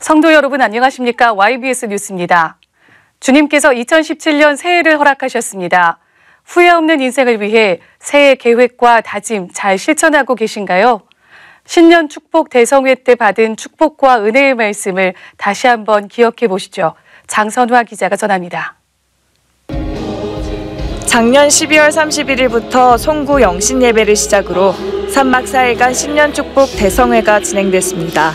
성도 여러분 안녕하십니까? YBS 뉴스입니다. 주님께서 2017년 새해를 허락하셨습니다. 후회 없는 인생을 위해 새해 계획과 다짐 잘 실천하고 계신가요? 신년 축복 대성회 때 받은 축복과 은혜의 말씀을 다시 한번 기억해 보시죠. 장선화 기자가 전합니다. 작년 12월 31일부터 송구 영신 예배를 시작으로 3박 4일간 신년 축복 대성회가 진행됐습니다.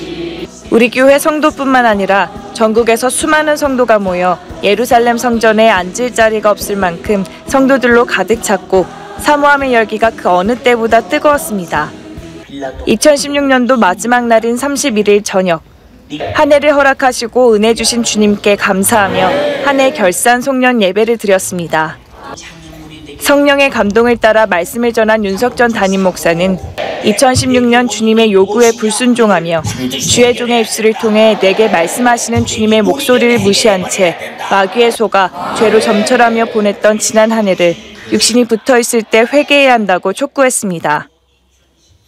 우리 교회 성도뿐만 아니라 전국에서 수많은 성도가 모여 예루살렘 성전에 앉을 자리가 없을 만큼 성도들로 가득 찼고 사모함의 열기가 그 어느 때보다 뜨거웠습니다. 2016년도 마지막 날인 31일 저녁, 한 해를 허락하시고 은혜 주신 주님께 감사하며 한 해 결산 송년 예배를 드렸습니다. 성령의 감동을 따라 말씀을 전한 윤석전 담임 목사는 2016년 주님의 요구에 불순종하며 주의 종의 입술을 통해 내게 말씀하시는 주님의 목소리를 무시한 채 마귀에 속아 죄로 점철하며 보냈던 지난 한 해를 육신이 붙어있을 때 회개해야 한다고 촉구했습니다.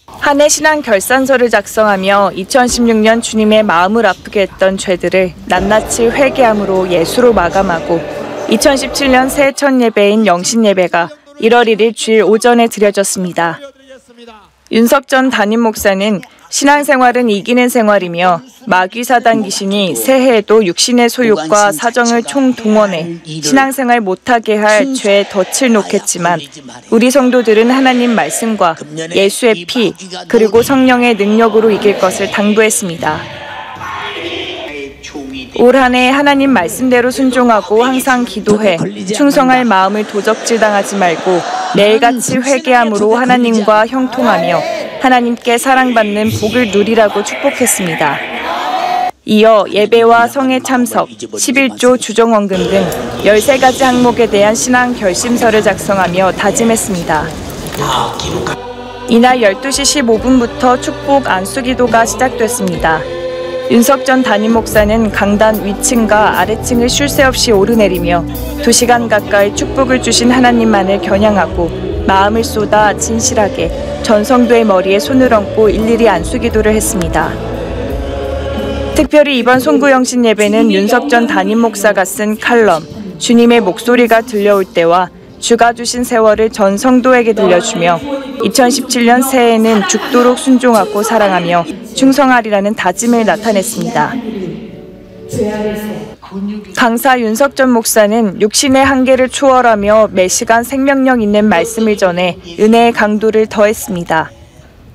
한 해 신앙 결산서를 작성하며 2016년 주님의 마음을 아프게 했던 죄들을 낱낱이 회개함으로 예수로 마감하고 2017년 새해 첫 예배인 영신 예배가 1월 1일 주일 오전에 드려졌습니다. 윤석전 담임 목사는 신앙생활은 이기는 생활이며 마귀 사단 귀신이 새해에도 육신의 소욕과 사정을 총동원해 신앙생활 못하게 할 죄에 덫을 놓겠지만 우리 성도들은 하나님 말씀과 예수의 피 그리고 성령의 능력으로 이길 것을 당부했습니다. 올 한 해 하나님 말씀대로 순종하고 항상 기도해 충성할 마음을 도적질당하지 말고 매일같이 회개함으로 하나님과 형통하며 하나님께 사랑받는 복을 누리라고 축복했습니다. 이어 예배와 성회 참석, 11조 주정원금 등 13가지 항목에 대한 신앙 결심서를 작성하며 다짐했습니다. 이날 12시 15분부터 축복 안수기도가 시작됐습니다. 윤석전 담임 목사는 강단 위층과 아래층을 쉴 새 없이 오르내리며 2시간 가까이 축복을 주신 하나님만을 겨냥하고 마음을 쏟아 진실하게 전 성도의 머리에 손을 얹고 일일이 안수기도를 했습니다. 특별히 이번 송구영신 예배는 윤석전 담임 목사가 쓴 칼럼 주님의 목소리가 들려올 때와 주가 주신 세월을 전 성도에게 들려주며 2017년 새해에는 죽도록 순종하고 사랑하며 충성하리라는 다짐을 나타냈습니다. 강사 윤석전 목사는 육신의 한계를 초월하며 매시간 생명력 있는 말씀을 전해 은혜의 강도를 더했습니다.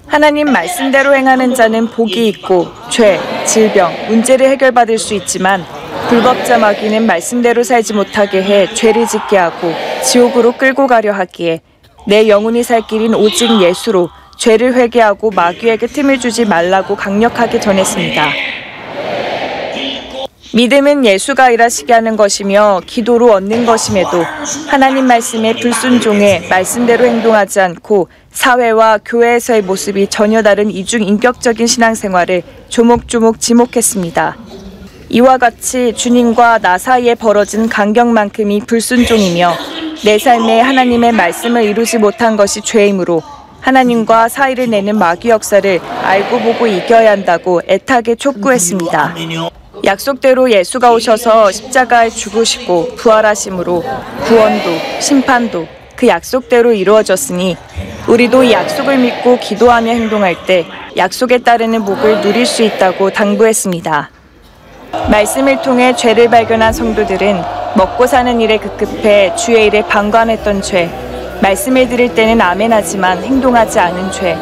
하나님 말씀대로 행하는 자는 복이 있고 죄, 질병, 문제를 해결받을 수 있지만 불법자 마귀는 말씀대로 살지 못하게 해 죄를 짓게 하고 지옥으로 끌고 가려 하기에 내 영혼이 살 길인 오직 예수로 죄를 회개하고 마귀에게 틈을 주지 말라고 강력하게 전했습니다. 믿음은 예수가 일하시게 하는 것이며 기도로 얻는 것임에도 하나님 말씀에 불순종해 말씀대로 행동하지 않고 사회와 교회에서의 모습이 전혀 다른 이중인격적인 신앙생활을 조목조목 지목했습니다. 이와 같이 주님과 나 사이에 벌어진 간격만큼이 불순종이며 내 삶에 하나님의 말씀을 이루지 못한 것이 죄이므로 하나님과 사이를 내는 마귀 역사를 알고 보고 이겨야 한다고 애타게 촉구했습니다. 약속대로 예수가 오셔서 십자가에 죽으시고 부활하심으로 구원도 심판도 그 약속대로 이루어졌으니 우리도 이 약속을 믿고 기도하며 행동할 때 약속에 따르는 복을 누릴 수 있다고 당부했습니다. 말씀을 통해 죄를 발견한 성도들은 먹고 사는 일에 급급해 주의 일에 방관했던 죄, 말씀을 들을 때는 아멘하지만 행동하지 않은 죄,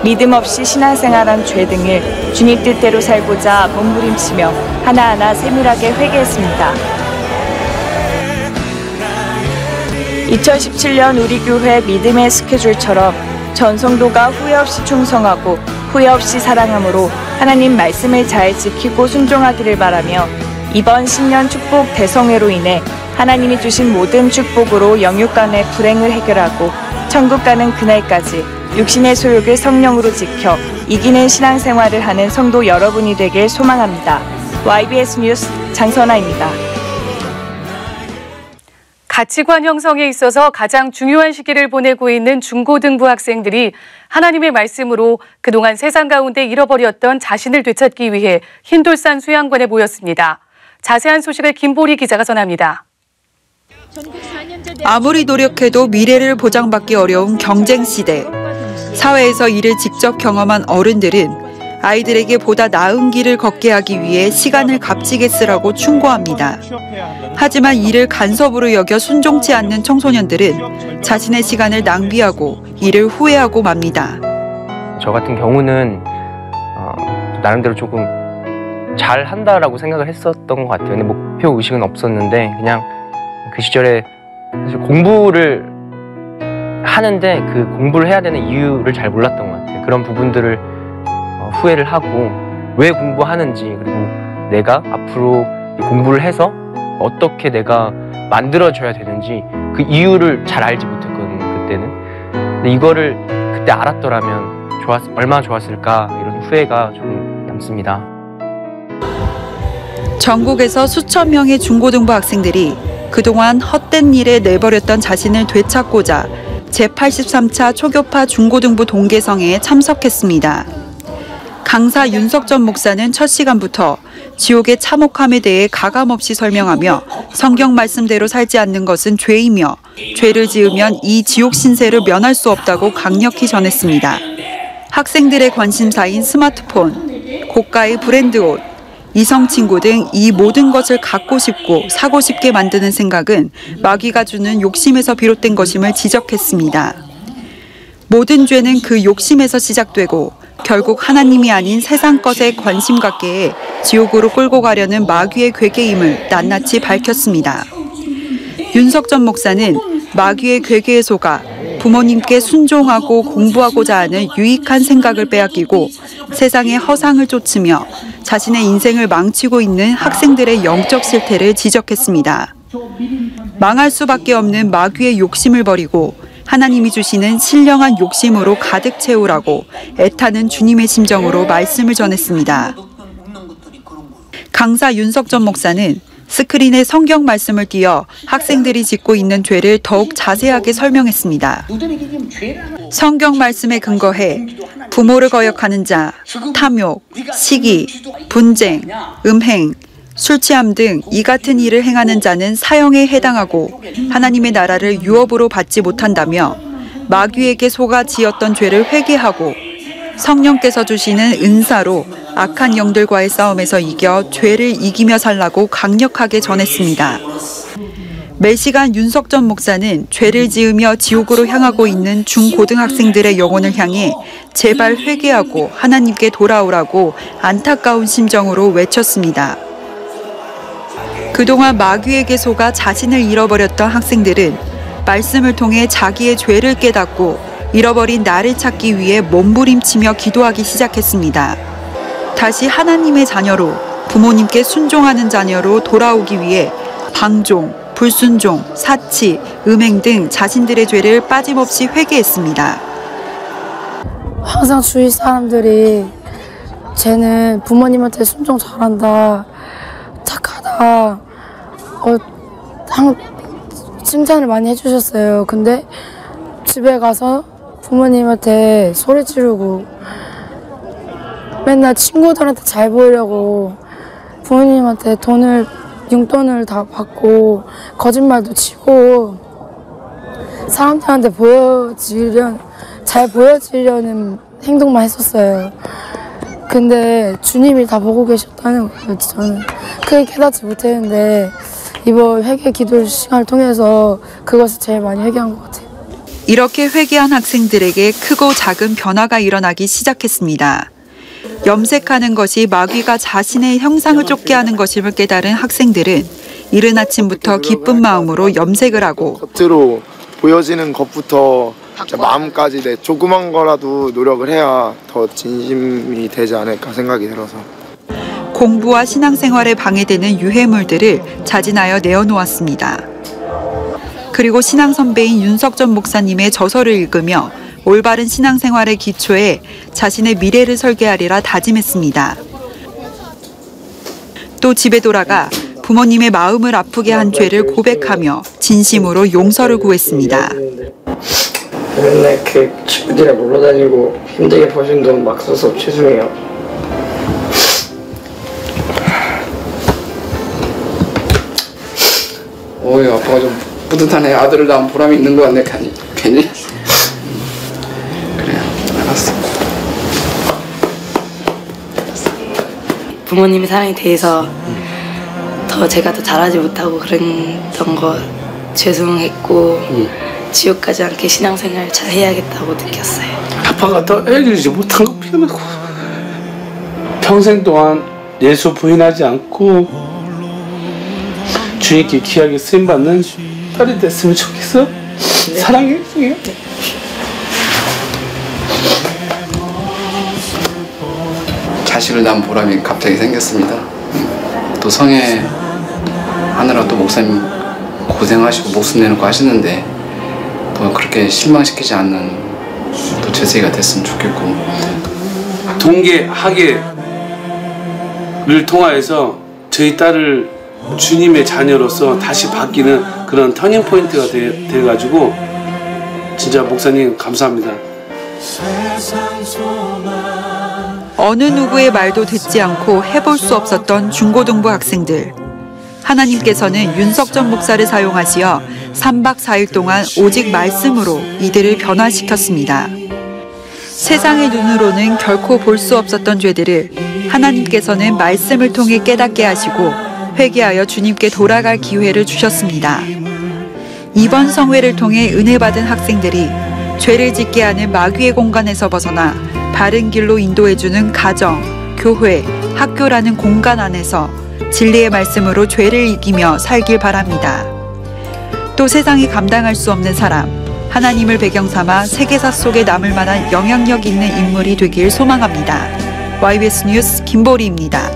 믿음 없이 신앙생활한 죄 등을 주님 뜻대로 살고자 몸부림치며 하나하나 세밀하게 회개했습니다. 2017년 우리 교회 믿음의 스케줄처럼 전 성도가 후회 없이 충성하고 후회 없이 사랑함으로 하나님 말씀을 잘 지키고 순종하기를 바라며 이번 신년 축복 대성회로 인해 하나님이 주신 모든 축복으로 영육 간의 불행을 해결하고 천국 가는 그날까지 육신의 소욕을 성령으로 지켜 이기는 신앙생활을 하는 성도 여러분이 되길 소망합니다. YBS 뉴스 장선아입니다. 가치관 형성에 있어서 가장 중요한 시기를 보내고 있는 중고등부 학생들이 하나님의 말씀으로 그동안 세상 가운데 잃어버렸던 자신을 되찾기 위해 흰돌산 수양관에 모였습니다. 자세한 소식을 김보리 기자가 전합니다. 아무리 노력해도 미래를 보장받기 어려운 경쟁 시대. 사회에서 이를 직접 경험한 어른들은 아이들에게 보다 나은 길을 걷게 하기 위해 시간을 값지게 쓰라고 충고합니다. 하지만 이를 간섭으로 여겨 순종치 않는 청소년들은 자신의 시간을 낭비하고 이를 후회하고 맙니다. 저 같은 경우는 나름대로 조금 잘한다라고 생각을 했었던 것 같아요. 근데 목표 의식은 없었는데 그냥 그 시절에 사실 공부를 하는데 그 공부를 해야 되는 이유를 잘 몰랐던 것 같아요. 그런 부분들을 후회를 하고 왜 공부하는지, 그리고 내가 앞으로 공부를 해서 어떻게 내가 만들어줘야 되는지 그 이유를 잘 알지 못했거든요, 그때는. 근데 이거를 그때 알았더라면 얼마나 좋았을까, 이런 후회가 좀 남습니다. 전국에서 수천 명의 중고등부 학생들이 그동안 헛된 일에 내버렸던 자신을 되찾고자 제83차 초교파 중고등부 동계성회에 참석했습니다. 강사 윤석전 목사는 첫 시간부터 지옥의 참혹함에 대해 가감없이 설명하며 성경 말씀대로 살지 않는 것은 죄이며 죄를 지으면 이 지옥 신세를 면할 수 없다고 강력히 전했습니다. 학생들의 관심사인 스마트폰, 고가의 브랜드 옷, 이성 친구 등 이 모든 것을 갖고 싶고 사고 싶게 만드는 생각은 마귀가 주는 욕심에서 비롯된 것임을 지적했습니다. 모든 죄는 그 욕심에서 시작되고 결국 하나님이 아닌 세상 것에 관심 갖게 해 지옥으로 끌고 가려는 마귀의 괴계임을 낱낱이 밝혔습니다. 윤석전 목사는 마귀의 괴계에 속아 부모님께 순종하고 공부하고자 하는 유익한 생각을 빼앗기고 세상의 허상을 쫓으며 자신의 인생을 망치고 있는 학생들의 영적 실태를 지적했습니다. 망할 수밖에 없는 마귀의 욕심을 버리고 하나님이 주시는 신령한 욕심으로 가득 채우라고 애타는 주님의 심정으로 말씀을 전했습니다. 강사 윤석전 목사는 스크린에 성경 말씀을 띄어 학생들이 짓고 있는 죄를 더욱 자세하게 설명했습니다. 성경 말씀에 근거해 부모를 거역하는 자, 탐욕, 시기, 분쟁, 음행, 술 취함 등 이 같은 일을 행하는 자는 사형에 해당하고 하나님의 나라를 유업으로 받지 못한다며 마귀에게 속아 지었던 죄를 회개하고 성령께서 주시는 은사로 악한 영들과의 싸움에서 이겨 죄를 이기며 살라고 강력하게 전했습니다. 매시간 윤석전 목사는 죄를 지으며 지옥으로 향하고 있는 중고등학생들의 영혼을 향해 제발 회개하고 하나님께 돌아오라고 안타까운 심정으로 외쳤습니다. 그동안 마귀에게 속아 자신을 잃어버렸던 학생들은 말씀을 통해 자기의 죄를 깨닫고 잃어버린 나를 찾기 위해 몸부림치며 기도하기 시작했습니다. 다시 하나님의 자녀로, 부모님께 순종하는 자녀로 돌아오기 위해 방종, 불순종, 사치, 음행 등 자신들의 죄를 빠짐없이 회개했습니다. 항상 주위 사람들이 쟤는 부모님한테 순종 잘한다, 착하다, 칭찬을 많이 해주셨어요. 근데 집에 가서 부모님한테 소리 지르고 맨날 친구들한테 잘 보이려고 부모님한테 용돈을 다 받고 거짓말도 치고 사람들한테 잘 보여지려는 행동만 했었어요. 근데 주님이 다 보고 계셨다는 거예요. 저는 그게 깨닫지 못했는데 이번 회개 기도 시간을 통해서 그것을 제일 많이 회개한 것 같아요. 이렇게 회개한 학생들에게 크고 작은 변화가 일어나기 시작했습니다. 염색하는 것이 마귀가 자신의 형상을 쫓게 하는 것임을 깨달은 학생들은 이른 아침부터 기쁜 마음으로 염색을 하고 겉으로 보여지는 것부터 마음까지 조그만 거라도 노력을 해야 더 진심이 되지 않을까 생각이 들어서 공부와 신앙생활에 방해되는 유해물들을 자진하여 내어놓았습니다. 그리고 신앙 선배인 윤석전 목사님의 저서를 읽으며 올바른 신앙생활의 기초에 자신의 미래를 설계하리라 다짐했습니다. 또 집에 돌아가 부모님의 마음을 아프게 한 죄를 고백하며 진심으로 용서를 구했습니다. 맨날 친구들이랑 놀러 다니고 힘들게 버신 돈 막 써서 죄송해요. 아빠가 좀 뿌듯하네. 아들을 낳은 보람이 있는 것 같네. 괜히. 그래, 알았어. 부모님의 사랑에 대해서 제가 더 잘하지 못하고 그랬던 거 죄송했고 지옥 가지 않게 신앙생활 잘 해야겠다고 느꼈어요. 아빠가 더 해주지 못한 거 피곤하고 평생 동안 예수 부인하지 않고 주님께 귀하게 쓰임받는 딸이 됐으면 좋겠어. 네. 사랑해. 네. 자식을 낳은 보람이 갑자기 생겼습니다. 또 성회 하느라 또 목사님 고생하시고 목숨 내놓고 하시는데 또 그렇게 실망시키지 않는 또 제세가 됐으면 좋겠고, 동계 학예를 통하여서 저희 딸을 주님의 자녀로서 다시 바뀌는 그런 터닝 포인트가 돼가지고 진짜 목사님 감사합니다. 어느 누구의 말도 듣지 않고 해볼 수 없었던 중고등부 학생들. 하나님께서는 윤석전 목사를 사용하시어 3박 4일 동안 오직 말씀으로 이들을 변화시켰습니다. 세상의 눈으로는 결코 볼 수 없었던 죄들을 하나님께서는 말씀을 통해 깨닫게 하시고 회개하여 주님께 돌아갈 기회를 주셨습니다. 이번 성회를 통해 은혜 받은 학생들이 죄를 짓게 하는 마귀의 공간에서 벗어나 바른 길로 인도해주는 가정, 교회, 학교라는 공간 안에서 진리의 말씀으로 죄를 이기며 살길 바랍니다. 또 세상이 감당할 수 없는 사람, 하나님을 배경 삼아 세계사 속에 남을 만한 영향력 있는 인물이 되길 소망합니다. YBS 뉴스 김보리입니다.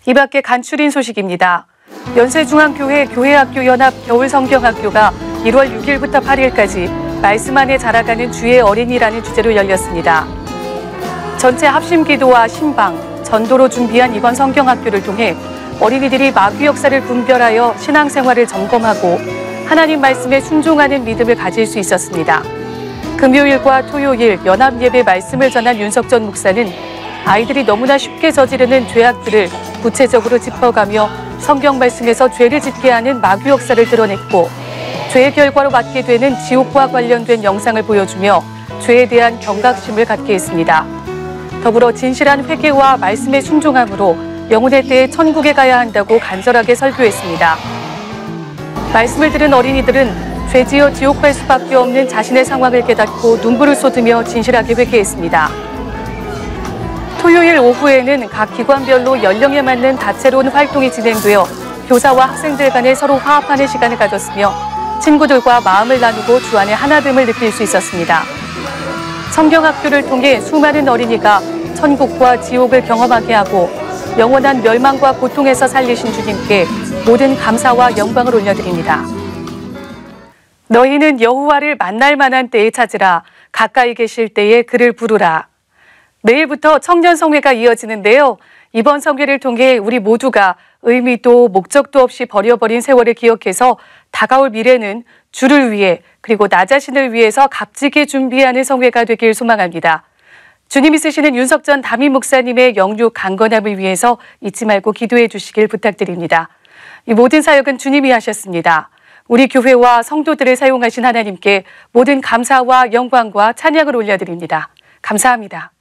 이 밖에 간추린 소식입니다. 연세중앙교회 교회학교연합 겨울성경학교가 1월 6일부터 8일까지 말씀 안에 자라가는 주의 어린이라는 주제로 열렸습니다. 전체 합심기도와 신방, 전도로 준비한 이번 성경학교를 통해 어린이들이 마귀 역사를 분별하여 신앙생활을 점검하고 하나님 말씀에 순종하는 믿음을 가질 수 있었습니다. 금요일과 토요일 연합예배 말씀을 전한 윤석전 목사는 아이들이 너무나 쉽게 저지르는 죄악들을 구체적으로 짚어가며 성경 말씀에서 죄를 짓게 하는 마귀 역사를 드러냈고 죄의 결과로 받게 되는 지옥과 관련된 영상을 보여주며 죄에 대한 경각심을 갖게 했습니다. 더불어 진실한 회개와 말씀에 순종함으로 영혼의 때에 천국에 가야 한다고 간절하게 설교했습니다. 말씀을 들은 어린이들은 죄지어 지옥 갈 수밖에 없는 자신의 상황을 깨닫고 눈물을 쏟으며 진실하게 회개했습니다. 토요일 오후에는 각 기관별로 연령에 맞는 다채로운 활동이 진행되어 교사와 학생들 간에 서로 화합하는 시간을 가졌으며 친구들과 마음을 나누고 주안의 하나됨을 느낄 수 있었습니다. 성경학교를 통해 수많은 어린이가 천국과 지옥을 경험하게 하고 영원한 멸망과 고통에서 살리신 주님께 모든 감사와 영광을 올려드립니다. 너희는 여호와를 만날 만한 때에 찾으라. 가까이 계실 때에 그를 부르라. 내일부터 청년성회가 이어지는데요. 이번 성회를 통해 우리 모두가 의미도 목적도 없이 버려버린 세월을 기억해서 다가올 미래는 주를 위해 그리고 나 자신을 위해서 값지게 준비하는 성회가 되길 소망합니다. 주님이 쓰시는 윤석전 담임 목사님의 영육 강건함을 위해서 잊지 말고 기도해 주시길 부탁드립니다. 이 모든 사역은 주님이 하셨습니다. 우리 교회와 성도들을 사용하신 하나님께 모든 감사와 영광과 찬양을 올려드립니다. 감사합니다.